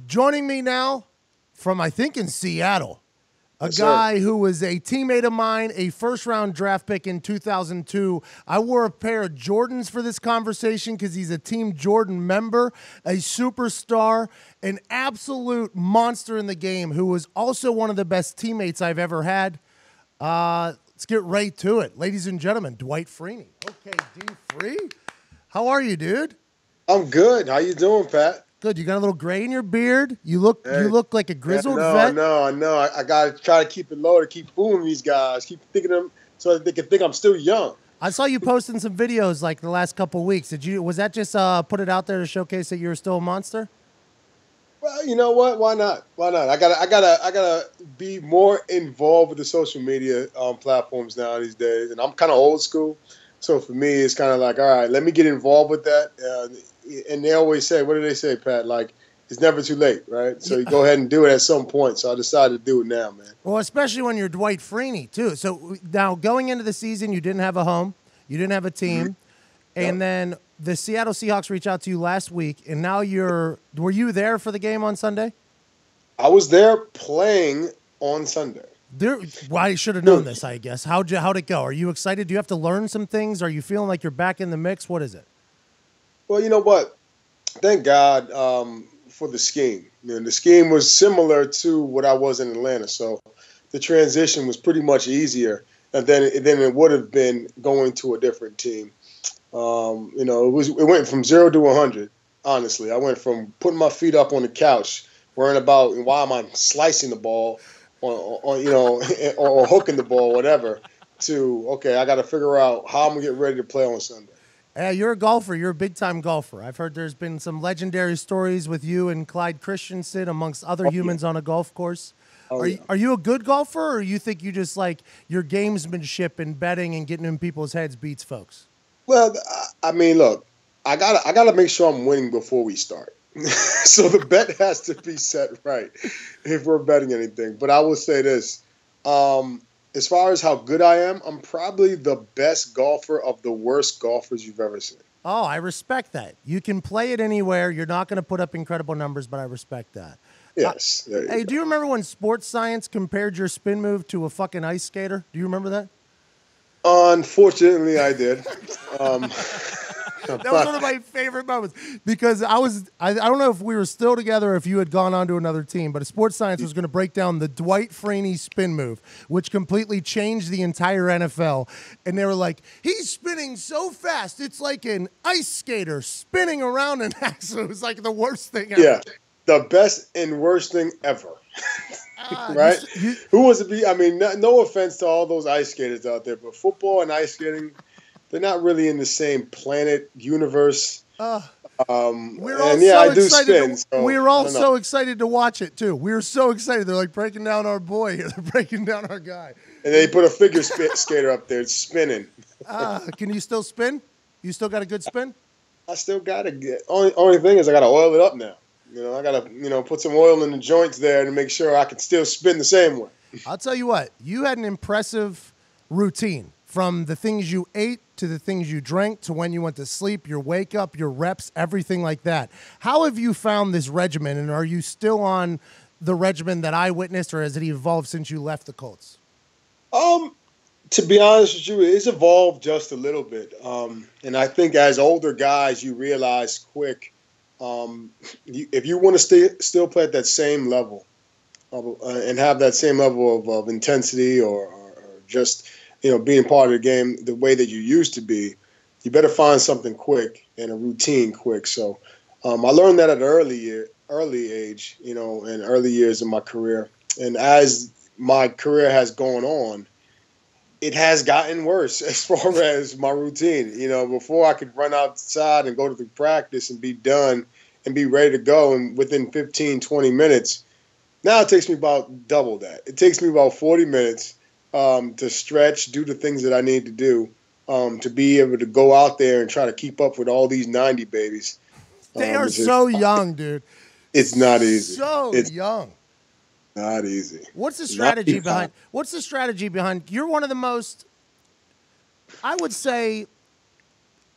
Joining me now from, I think, in Seattle, a Yes, guy sir. who was a teammate of mine, a first-round draft pick in 2002. I wore a pair of Jordans for this conversation because he's a Team Jordan member, a superstar, an absolute monster in the game who was also one of the best teammates I've ever had. Let's get right to it. Ladies and gentlemen, Dwight Freeney. Okay, D-Free. How are you, dude? I'm good. How you doing, Pat? Good. You got a little gray in your beard. You look like a grizzled No, vet. no, I know. I gotta try to keep it low to keep fooling these guys. Keep thinking them so that they can think I'm still young. I saw you posting some videos like the last couple weeks. Was that just put it out there to showcase that you're still a monster? Well, you know what? Why not? Why not? I gotta be more involved with the social media platforms now these days, and I'm kind of old school. So for me, it's kind of like, all right, let me get involved with that. And they always say, what do they say, Pat? Like, it's never too late, right? So you go ahead and do it at some point. So I decided to do it now, man. Well, especially when you're Dwight Freeney too. So now going into the season, you didn't have a home, you didn't have a team, and then the Seattle Seahawks reached out to you last week, and now were you there for the game on Sunday? I was there playing on Sunday. Well, I should have known this, I guess. How'd it go? Are you excited? Do you have to learn some things? Are you feeling like you're back in the mix? What is it? Well, you know what? Thank God for the scheme. You know, the scheme was similar to what I was in Atlanta, so the transition was pretty much easier than it would have been going to a different team. You know, it went from 0 to 100. Honestly, I went from putting my feet up on the couch, worrying about why am I slicing the ball, on you know, or hooking the ball, whatever, to okay, I got to figure out how I'm gonna get ready to play on Sunday. You're a golfer. You're a big-time golfer. I've heard there's been some legendary stories with you and Clyde Christensen, amongst other humans on a golf course. Are you a good golfer, or you think you just like your gamesmanship and betting and getting in people's heads beats folks? Well, I mean, look, I gotta make sure I'm winning before we start. So the bet has to be set right if we're betting anything. But I will say this. As far as how good I am, I'm probably the best golfer of the worst golfers you've ever seen. Oh, I respect that. You can play it anywhere. You're not going to put up incredible numbers, but I respect that. Yes. Hey, do you remember when Sports Science compared your spin move to a fucking ice skater? Do you remember that? Unfortunately, I did. That was one of my favorite moments because I don't know if we were still together or if you had gone on to another team, but Sports Science was going to break down the Dwight Freeney spin move, which completely changed the entire NFL. And they were like, he's spinning so fast, it's like an ice skater spinning around an axle. It was like the worst thing ever. Yeah, the best and worst thing ever. Right? Who wants to be? I mean, no offense to all those ice skaters out there, but football and ice skating, they're not really in the same planet, universe. We're all I do spin. We were all so excited to watch it, too. We were so excited. They're like breaking down our boy here. They're breaking down our guy. And they put a figure skater up there spinning. Can you still spin? You still got a good spin? I still got to get. Only thing is I got to oil it up now. You know, I got to, put some oil in the joints there to make sure I can still spin the same way. I'll tell you what. You had an impressive routine. From the things you ate to the things you drank to when you went to sleep, your wake up, your reps, everything like that. How have you found this regimen, and are you still on the regimen that I witnessed, or has it evolved since you left the Colts? To be honest with you, it's evolved just a little bit. And I think as older guys, you realize quick, if you want to still play at that same level and have that same level of intensity or just – being part of the game the way that you used to be, you better find something quick and a routine quick. So I learned that at an early age, in early years of my career. And as my career has gone on, it has gotten worse as far as my routine. Before I could run outside and go to the practice and be done and be ready to go and within 15, 20 minutes. Now it takes me about double that. It takes me about 40 minutes to stretch, do the things that I need to do, to be able to go out there and try to keep up with all these 90 babies. They are so young, dude. It's not easy. It's young. Not easy. What's the strategy behind? You're one of the most, I would say,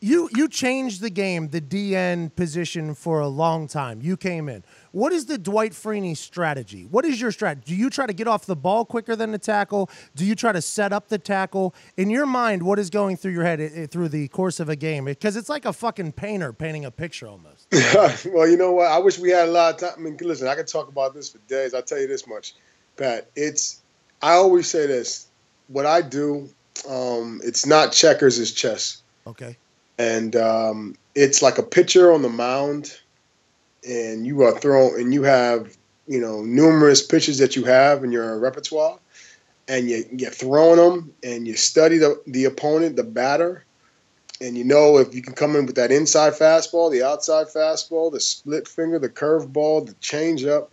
You changed the game, the DN position for a long time. You came in. What is the Dwight Freeney strategy? What is your strategy? Do you try to get off the ball quicker than the tackle? Do you try to set up the tackle? In your mind, what is going through your head through the course of a game? Because it's like a fucking painter painting a picture almost. Well, you know what? I wish we had a lot of time. I mean, listen, I could talk about this for days. I'll tell you this much, Pat. I always say this. What I do, it's not checkers, it's chess. Okay. And it's like a pitcher on the mound, and you are throwing, and you have, numerous pitches that you have in your repertoire, and you're throwing them, and you study the opponent, the batter, and if you can come in with that inside fastball, the outside fastball, the split finger, the curveball, the changeup,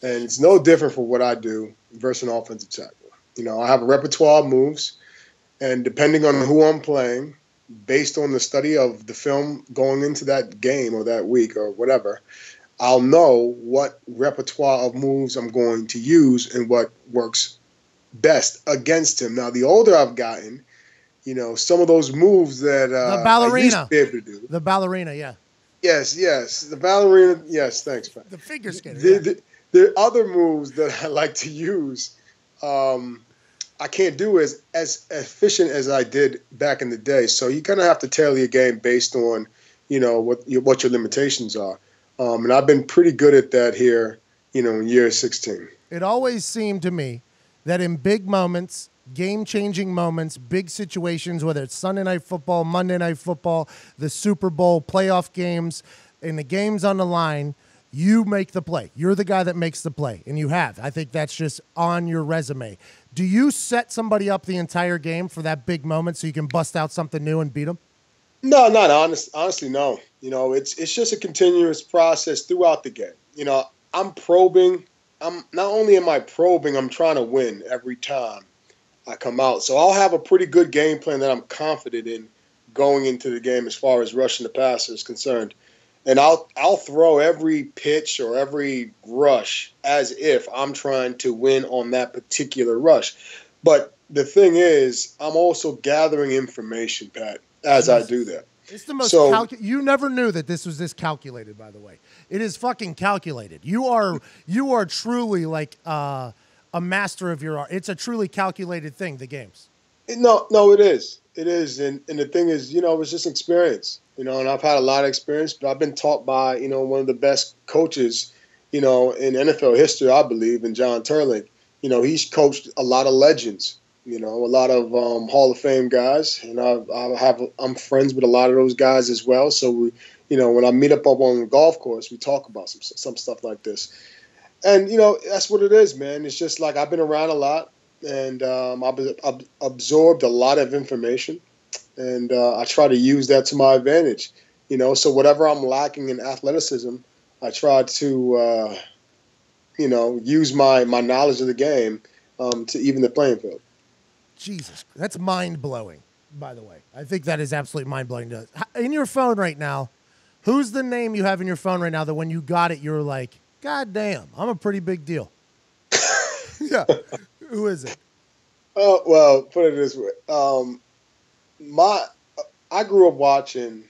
and it's no different for what I do versus an offensive tackle. I have a repertoire of moves, and depending on who I'm playing, based on the study of the film going into that game or that week or whatever, I'll know what repertoire of moves I'm going to use and what works best against him. Now, the older I've gotten, some of those moves that the ballerina. I used to be able to do. The ballerina, yeah. Yes. The ballerina, yes, thanks, Pat. The figure skater. The other moves that I like to use, I can't do as efficient as I did back in the day. So you kind of have to tailor your game based on, what your limitations are. And I've been pretty good at that here, in year 16. It always seemed to me that in big moments, game-changing moments, big situations, whether it's Sunday Night Football, Monday Night Football, the Super Bowl, playoff games, and the game's on the line, you make the play. You're the guy that makes the play, and you have. I think that's just on your resume. Do you set somebody up the entire game for that big moment so you can bust out something new and beat them? No, not honestly, no. It's just a continuous process throughout the game. I'm probing. Not only am I probing, I'm trying to win every time I come out. So I'll have a pretty good game plan that I'm confident in going into the game as far as rushing the passer is concerned. And I'll throw every pitch or every rush as if I'm trying to win on that particular rush. But the thing is, I'm also gathering information, Pat, as I do that. It's the most you never knew that this was this calculated, by the way. It is fucking calculated. You are truly like a master of your art. It's a truly calculated thing, the games. No, it is. It is. And the thing is, it's just experience. And I've had a lot of experience, but I've been taught by, one of the best coaches, in NFL history, I believe, in John Turley. He's coached a lot of legends, a lot of Hall of Fame guys. And I'm friends with a lot of those guys as well. So, when I meet up on the golf course, we talk about some stuff like this. And, that's what it is, man. It's just like I've been around a lot, and I've absorbed a lot of information. And I try to use that to my advantage, So whatever I'm lacking in athleticism, I try to, use my knowledge of the game to even the playing field. Jesus, that's mind-blowing, by the way. I think that is absolutely mind-blowing. In your phone right now, who's the name you have in your phone right now that when you got it, you're like, God damn, I'm a pretty big deal? Yeah. Who is it? Oh, well, put it this way. I grew up watching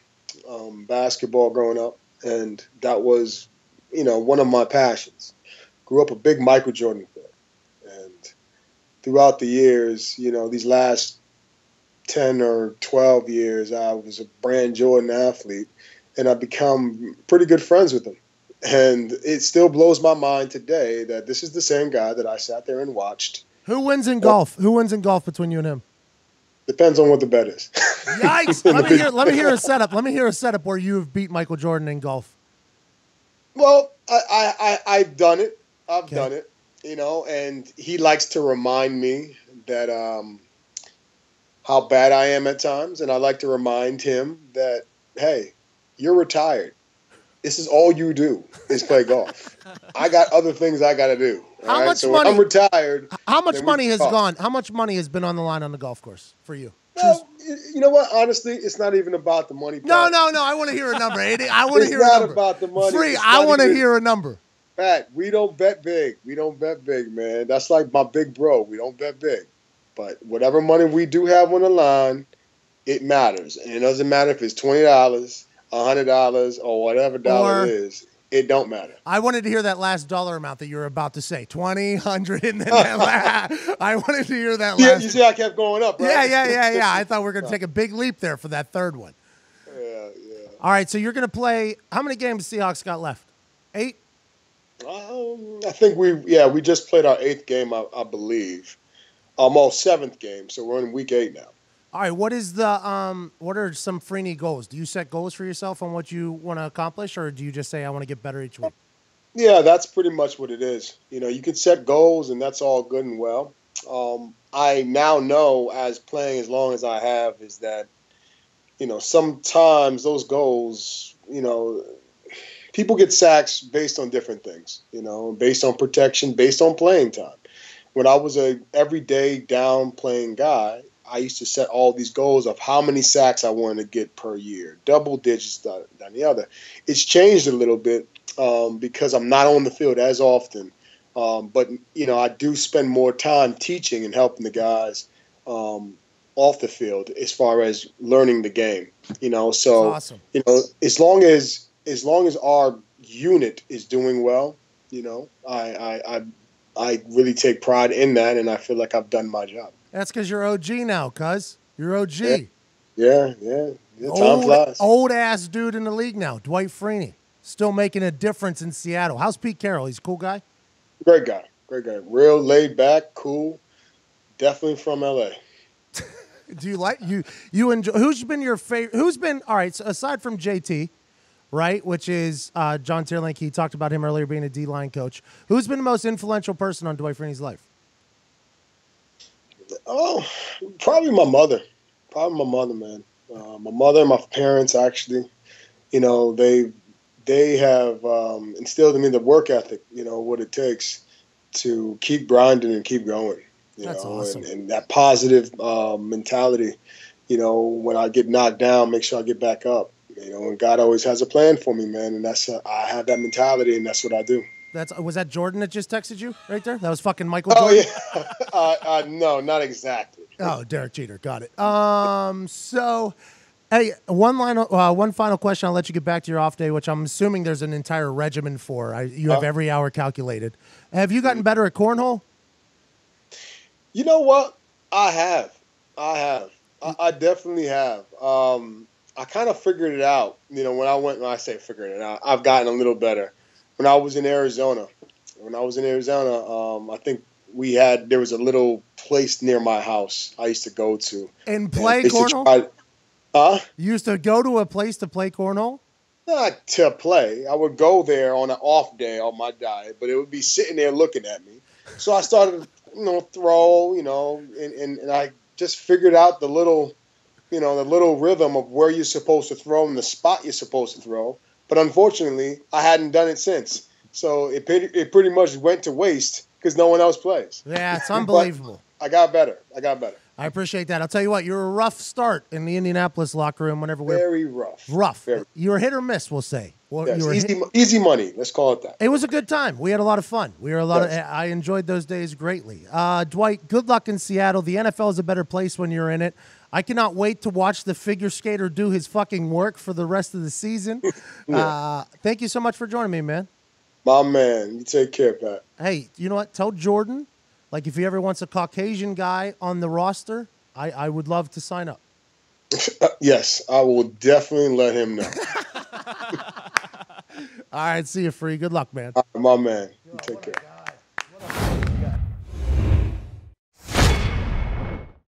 basketball growing up, and that was, one of my passions. Grew up a big Michael Jordan fan, and throughout the years, these last 10 or 12 years, I was a brand Jordan athlete, and I've become pretty good friends with him. And it still blows my mind today that this is the same guy that I sat there and watched. Who wins in golf? Who wins in golf between you and him? Depends on what the bet is. Yikes! Let me hear a setup. Let me hear a setup where you have beat Michael Jordan in golf. Well, I've done it. I've done it. And he likes to remind me that how bad I am at times, and I like to remind him that, hey, you're retired. This is all you do is play golf. I got other things I got to do. How much so money? when I'm retired. How much money has gone? How much money has been on the line on the golf course for you? Well, you know what? Honestly, it's not even about the money. No. I want to hear a number. I want to hear a It's number. not about the money. Free. I want to hear a number. Pat, we don't bet big. We don't bet big, man. That's like my big bro. We don't bet big. But whatever money we do have on the line, it matters. And it doesn't matter if it's $20, $100, or whatever dollar it is. It don't matter. I wanted to hear that last dollar amount that you were about to say. 20, 100, and then I wanted to hear that last. Yeah, you see I kept going up, right? Yeah. I thought we were going to take a big leap there for that third one. Yeah. All right, so you're going to play. How many games the Seahawks got left? 8? I think we just played our 8th game, I believe. Almost 7th game, so we're in week 8 now. All right, what is the what are some Freeney goals? Do you set goals for yourself on what you want to accomplish, or do you just say I want to get better each week? Yeah, that's pretty much what it is. You can set goals, and that's all good and well. I now know, as playing as long as I have, is that sometimes those goals, people get sacks based on different things. Based on protection, based on playing time. When I was a everyday down playing guy, I used to set all these goals of how many sacks I wanted to get per year, double digits than the other. It's changed a little bit because I'm not on the field as often. But I do spend more time teaching and helping the guys off the field as far as learning the game. So awesome. As long as our unit is doing well, I really take pride in that, and I feel like I've done my job. That's because you're OG now, cuz. You're OG. Yeah. Time flies. Old ass dude in the league now, Dwight Freeney. Still making a difference in Seattle. How's Pete Carroll? He's a cool guy? Great guy. Real laid back, cool. Definitely from LA. Do you like you enjoy who's been your favorite all right, so aside from JT, right, which is John Tierlink, he talked about him earlier being a D-line coach. Who's been the most influential person on Dwight Freeney's life? Oh, probably my mother. Man. My mother and my parents, actually, they have instilled in me the work ethic, what it takes to keep grinding and keep going. That's awesome. And that positive mentality, when I get knocked down, make sure I get back up. And God always has a plan for me, man. And I have that mentality, and that's what I do. Was that Jordan that just texted you right there? That was fucking Michael Jordan? Oh, yeah. No, not exactly. Oh, Derek Jeter. Got it. So, hey, one final question. I'll let you get back to your off day, which I'm assuming there's an entire regimen for. You have every hour calculated. Have you gotten better at cornhole? You know what? I have. I definitely have. I kind of figured it out. When I say figured it out, I've gotten a little better. When I was in Arizona, I think there was a little place near my house I used to go to. And play cornhole? You used to go to a place to play cornhole? Not to play. I would go there on an off day on my diet, but it would be sitting there looking at me. So I started, throw, and I just figured out the little rhythm of where you're supposed to throw and the spot you're supposed to throw. But unfortunately, I hadn't done it since. So it pretty much went to waste because no one else plays. Yeah, it's unbelievable. I got better. I appreciate that. I'll tell you what, you're a rough start in the Indianapolis locker room whenever we're... Very rough. Rough. You were hit or miss, we'll say. Well, yes, easy money. Let's call it that. It was a good time. We had a lot of fun. I enjoyed those days greatly. Dwight, good luck in Seattle. The NFL is a better place when you're in it. I cannot wait to watch the figure skater do his fucking work for the rest of the season. Thank you so much for joining me, man. My man. You take care, Pat. Hey, you know what? Tell Jordan, if he ever wants a Caucasian guy on the roster, I would love to sign up. Yes, I will definitely let him know. All right, see you, Free. Good luck, man. My man. You take care.